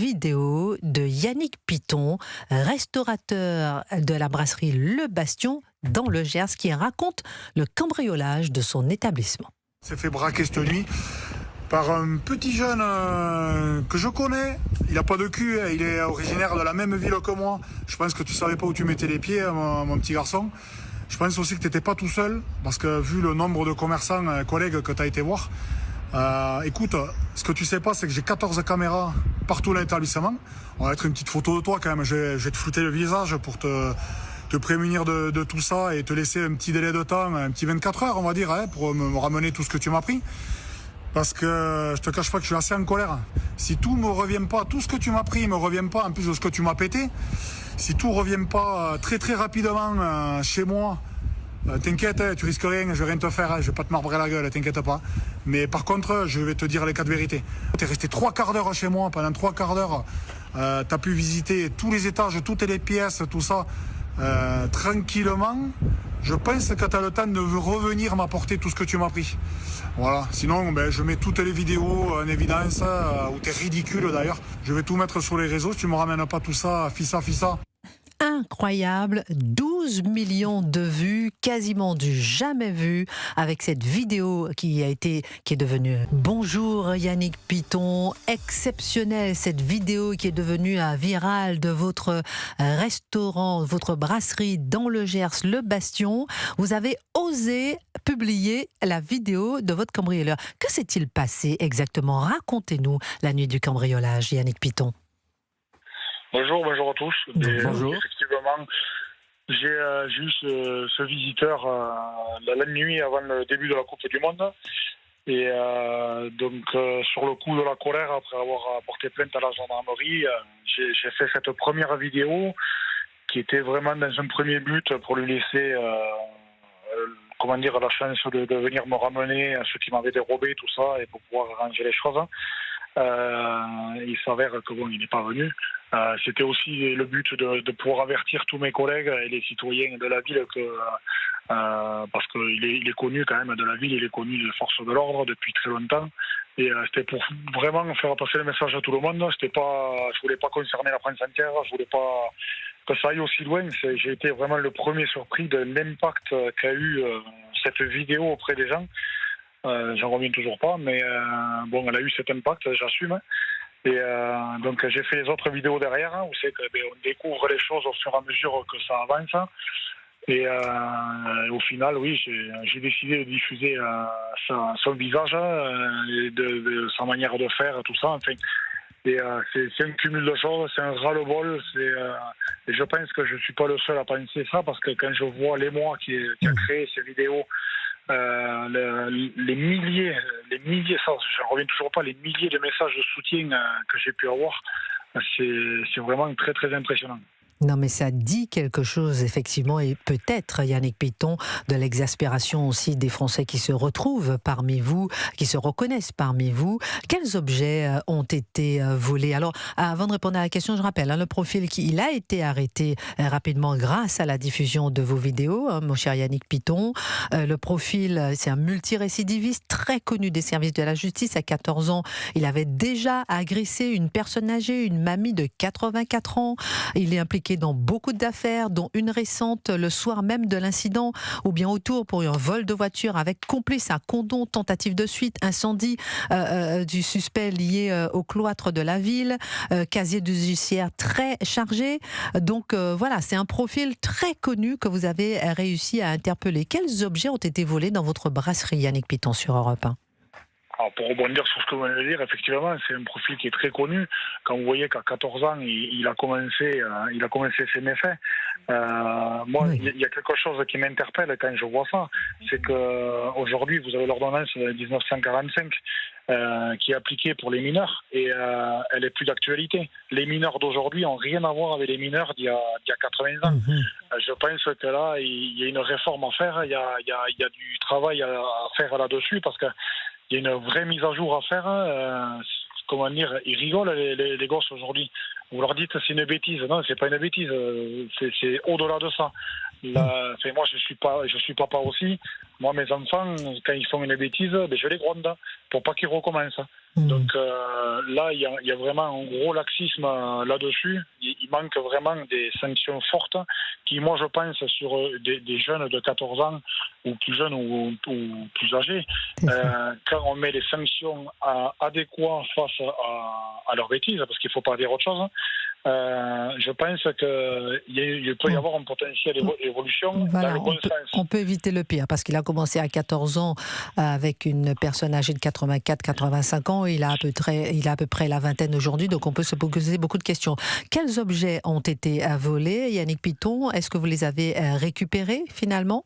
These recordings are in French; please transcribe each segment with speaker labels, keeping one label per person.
Speaker 1: vidéo de Yannick Piton, restaurateur de la brasserie Le Bastion dans le Gers, qui raconte le cambriolage de son établissement.
Speaker 2: Il s'est fait braquer cette nuit par un petit jeune que je connais. Il n'a pas de cul, il est originaire de la même ville que moi. Je pense que tu savais pas où tu mettais les pieds, mon petit garçon. Je pense aussi que tu n'étais pas tout seul, parce que vu le nombre de commerçants, collègues que tu as été voir, écoute, ce que tu sais pas, c'est que j'ai 14 caméras partout dans l'établissement. On va mettre une petite photo de toi quand même. Je vais te flouter le visage pour te prémunir de tout ça et te laisser un petit délai de temps, un petit 24 heures, on va dire, pour me ramener tout ce que tu m'as pris. Parce que je te cache pas que je suis assez en colère. Si tout me revient pas, tout ce que tu m'as pris me revient pas, en plus de ce que tu m'as pété, si tout revient pas très très rapidement chez moi, t'inquiète, tu risques rien, je vais rien te faire, je vais pas te marbrer la gueule, t'inquiète pas. Mais par contre, je vais te dire les 4 vérités. T'es resté 3 quarts d'heure chez moi, pendant 3 quarts d'heure, t'as pu visiter tous les étages, toutes les pièces, tout ça, tranquillement. Je pense que tu as le temps de revenir m'apporter tout ce que tu m'as pris. Voilà. Sinon, je mets toutes les vidéos en évidence, où tu es ridicule d'ailleurs. Je vais tout mettre sur les réseaux. Si tu me ramènes pas tout ça, fissa.
Speaker 1: Incroyable, 12 millions de vues, quasiment du jamais vu, avec cette vidéo qui est devenue Bonjour Yannick Piton, exceptionnelle cette vidéo qui est devenue virale de votre restaurant, votre brasserie dans le Gers, Le Bastion. Vous avez osé publier la vidéo de votre cambrioleur. Que s'est-il passé exactement? Racontez-nous la nuit du cambriolage, Yannick Piton.
Speaker 3: Bonjour à tous.
Speaker 1: Bonjour.
Speaker 3: Effectivement, j'ai eu ce visiteur la nuit avant le début de la Coupe du Monde. Et sur le coup de la colère, après avoir porté plainte à la gendarmerie, j'ai fait cette première vidéo qui était vraiment dans un premier but pour lui laisser la chance de venir me ramener ce qui m'avait dérobé, tout ça, et pour pouvoir arranger les choses. Il s'avère que il n'est pas venu. C'était aussi le but de pouvoir avertir tous mes collègues et les citoyens de la ville parce qu'il est connu quand même de la ville, il est connu des forces de l'ordre depuis très longtemps. Et c'était pour vraiment faire passer le message à tout le monde. Je voulais pas concerner la France entière, je voulais pas que ça aille aussi loin. J'ai été vraiment le premier surpris de l'impact qu'a eu cette vidéo auprès des gens. J'en reviens toujours pas, mais elle a eu cet impact, j'assume. Et donc j'ai fait les autres vidéos derrière, où c'est qu'on découvre les choses au fur et à mesure que ça avance. Et au final, oui, j'ai décidé de diffuser son visage, de sa manière de faire, tout ça. Enfin, et c'est un cumul de choses, c'est un ras-le-bol. Et je pense que je ne suis pas le seul à penser ça, parce que quand je vois l'émoi qui a créé ces vidéos, les milliers, ça, j'en reviens toujours pas, les milliers de messages de soutien que j'ai pu avoir, c'est vraiment très très impressionnant.
Speaker 1: Non, mais ça dit quelque chose, effectivement, et peut-être, Yannick Piton, de l'exaspération aussi des Français qui se retrouvent parmi vous, qui se reconnaissent parmi vous. Quels objets ont été volés? Alors, avant de répondre à la question, je rappelle, le profil il a été arrêté rapidement grâce à la diffusion de vos vidéos, mon cher Yannick Piton. Le profil, c'est un multirécidiviste très connu des services de la justice. À 14 ans, il avait déjà agressé une personne âgée, une mamie de 84 ans. Il est impliqué dans beaucoup d'affaires, dont une récente le soir même de l'incident, ou bien autour pour un vol de voiture avec complice, un condom, tentative de fuite, incendie du suspect lié au cloître de la ville, casier judiciaire très chargé. Donc voilà, c'est un profil très connu que vous avez réussi à interpeller. Quels objets ont été volés dans votre brasserie, Yannick Piton, sur Europe 1?
Speaker 3: Alors pour rebondir sur ce que vous venez de dire, effectivement, c'est un profil qui est très connu. Quand vous voyez qu'à 14 ans, il a commencé ses méfaits. Moi, il y a quelque chose qui m'interpelle quand je vois ça, c'est que aujourd'hui, vous avez l'ordonnance de 1945 qui est appliquée pour les mineurs, et elle est plus d'actualité. Les mineurs d'aujourd'hui n'ont rien à voir avec les mineurs d'il y a 80 ans. Je pense que là, il y a une réforme à faire, il y a du travail à faire là-dessus, parce que il y a une vraie mise à jour à faire. comment dire, ils rigolent les gosses aujourd'hui. Vous leur dites c'est une bêtise. Non, c'est pas une bêtise. C'est au-delà de ça. Là, moi, je suis papa aussi. Moi, mes enfants, quand ils font une bêtise, je les gronde pour pas qu'ils recommencent. Donc là, il y a vraiment un gros laxisme là-dessus. Il manque vraiment des sanctions fortes qui, moi, je pense, sur des jeunes de 14 ans ou plus jeunes ou plus âgés, quand on met les sanctions adéquates face à leurs bêtises, parce qu'il ne faut pas dire autre chose, je pense qu'il peut y avoir un potentiel d'évolution dans le bon sens.
Speaker 1: On peut éviter le pire, parce qu'il a commencé à 14 ans avec une personne âgée de 84-85 ans, il a à peu près la vingtaine aujourd'hui, donc on peut se poser beaucoup de questions. Quels objets ont été volés, Yannick Piton? Est-ce que vous les avez récupérés finalement?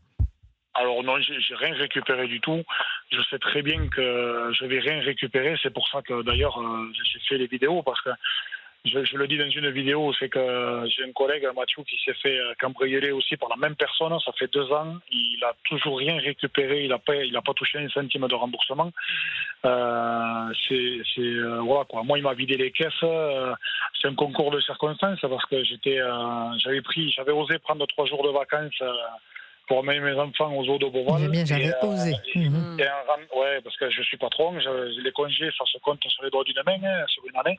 Speaker 3: Alors non, j'ai rien récupéré du tout. Je sais très bien que je vais rien récupérer. C'est pour ça que d'ailleurs j'ai fait les vidéos, parce que je le dis dans une vidéo, c'est que j'ai un collègue, Mathieu, qui s'est fait cambrioler aussi par la même personne. Ça fait 2 ans. Il a toujours rien récupéré. Il a pas touché un centime de remboursement. Voilà quoi. Moi, il m'a vidé les caisses. C'est un concours de circonstances, parce que j'avais osé prendre 3 jours de vacances. Pour emmener mes enfants aux eaux de Beauval.
Speaker 1: J'avais osé.
Speaker 3: Ouais, parce que je suis patron. Les congés, ça se compte sur les doigts d'une main, sur une année.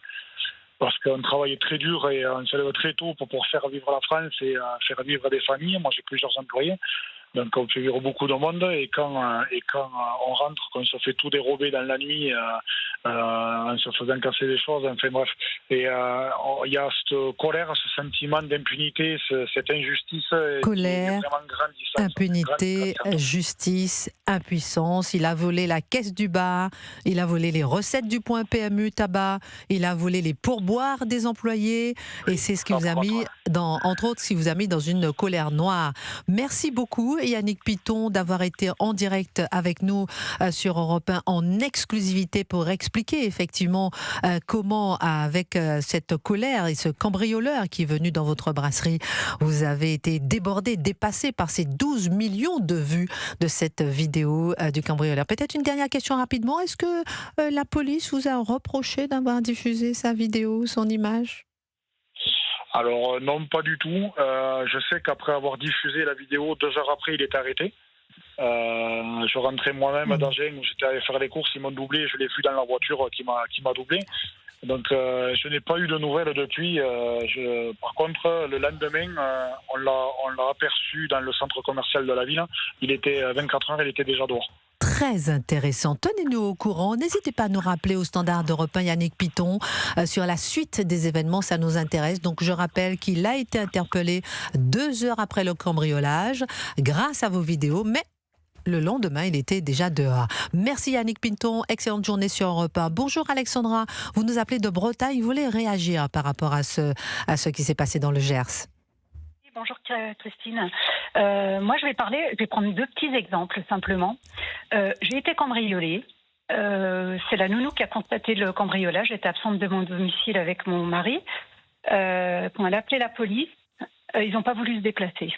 Speaker 3: Parce qu'on travaille très dur et on se lève très tôt pour pouvoir faire vivre la France et faire vivre des familles. Moi, j'ai plusieurs employés. Donc, on fait vivre beaucoup de monde. Et quand on rentre, qu'on se fait tout dérober dans la nuit, en se faisant casser des choses, enfin bref. Et il y a cette colère, ce sentiment d'impunité, cette injustice.
Speaker 1: Colère, impunité, justice, impuissance. Il a volé la caisse du bar, il a volé les recettes du point PMU tabac, il a volé les pourboires des employés. Et c'est ce qui vous a mis, entre autres, ce qui vous a mis dans une colère noire. Merci beaucoup, Yannick Piton, d'avoir été en direct avec nous sur Europe 1 en exclusivité pour expliquer effectivement comment, avec cette colère et ce cambrioleur qui est venu dans votre brasserie, vous avez été débordé, dépassé par ces 12 millions de vues de cette vidéo du cambrioleur. Peut-être une dernière question rapidement. Est-ce que la police vous a reproché d'avoir diffusé sa vidéo, son image ?
Speaker 3: Alors non, pas du tout. Je sais qu'après avoir diffusé la vidéo, 2 heures après, il est arrêté. Je rentrais moi-même d'Agen, où j'étais allé faire les courses, ils m'ont doublé, je l'ai vu dans la voiture qui m'a doublé. Donc je n'ai pas eu de nouvelles depuis. Par contre, le lendemain, on l'a aperçu dans le centre commercial de la ville. Il était 24 heures, il était déjà dehors.
Speaker 1: Très intéressant. Tenez-nous au courant. N'hésitez pas à nous rappeler au standard d'Europe 1, Yannick Piton, sur la suite des événements. Ça nous intéresse. Donc, je rappelle qu'il a été interpellé 2 heures après le cambriolage, grâce à vos vidéos. Mais le lendemain, il était déjà dehors. Merci Yannick Piton. Excellente journée sur Europe 1. Bonjour Alexandra. Vous nous appelez de Bretagne. Vous voulez réagir par rapport à ce qui s'est passé dans le Gers?
Speaker 4: Bonjour Christine. Moi, je vais prendre 2 petits exemples simplement. J'ai été cambriolée. C'est la nounou qui a constaté le cambriolage. J'étais absente de mon domicile avec mon mari. Quand elle a appelé la police, ils n'ont pas voulu se déplacer.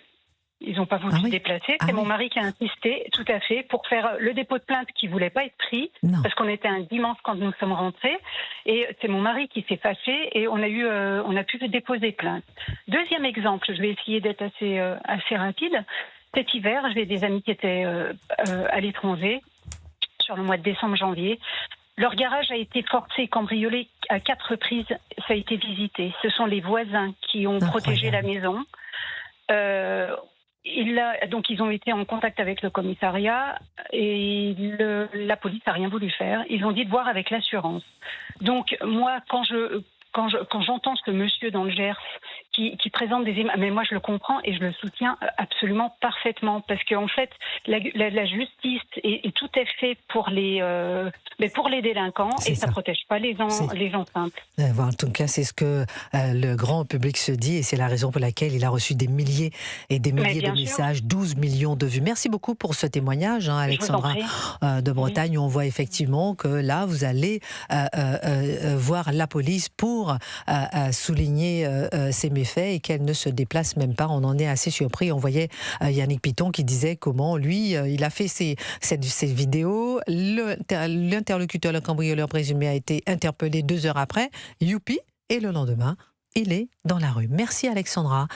Speaker 4: Ils n'ont pas voulu se déplacer. C'est mon mari qui a insisté, tout à fait, pour faire le dépôt de plainte qui ne voulait pas être pris, parce qu'on était un dimanche quand nous sommes rentrés. Et c'est mon mari qui s'est fâché et on a pu déposer plainte. Deuxième exemple, je vais essayer d'être assez rapide. Cet hiver, j'ai des amis qui étaient à l'étranger, sur le mois de décembre-janvier. Leur garage a été forcé, cambriolé à 4 reprises. Ça a été visité. Ce sont les voisins qui ont protégé la maison. Donc ils ont été en contact avec le commissariat et la police n'a rien voulu faire. Ils ont dit de voir avec l'assurance. Donc moi, quand j'entends ce monsieur dans le Gers qui présente des images, mais moi je le comprends et je le soutiens absolument parfaitement, parce qu'en fait la justice et tout est fait pour les délinquants, et ça ne protège pas les gens simples.
Speaker 1: En tout cas, c'est ce que le grand public se dit, et c'est la raison pour laquelle il a reçu des milliers et des milliers de messages, 12 millions de vues. Merci beaucoup pour ce témoignage, Alexandra de Bretagne, où on voit effectivement que là vous allez voir la police pour souligner ces méfaits. est fait et qu'elle ne se déplace même pas. On en est assez surpris. On voyait Yannick Piton qui disait comment lui, il a fait ces vidéos. L'interlocuteur, le cambrioleur présumé, a été interpellé 2 heures après. Youpi! Et le lendemain, il est dans la rue. Merci Alexandra.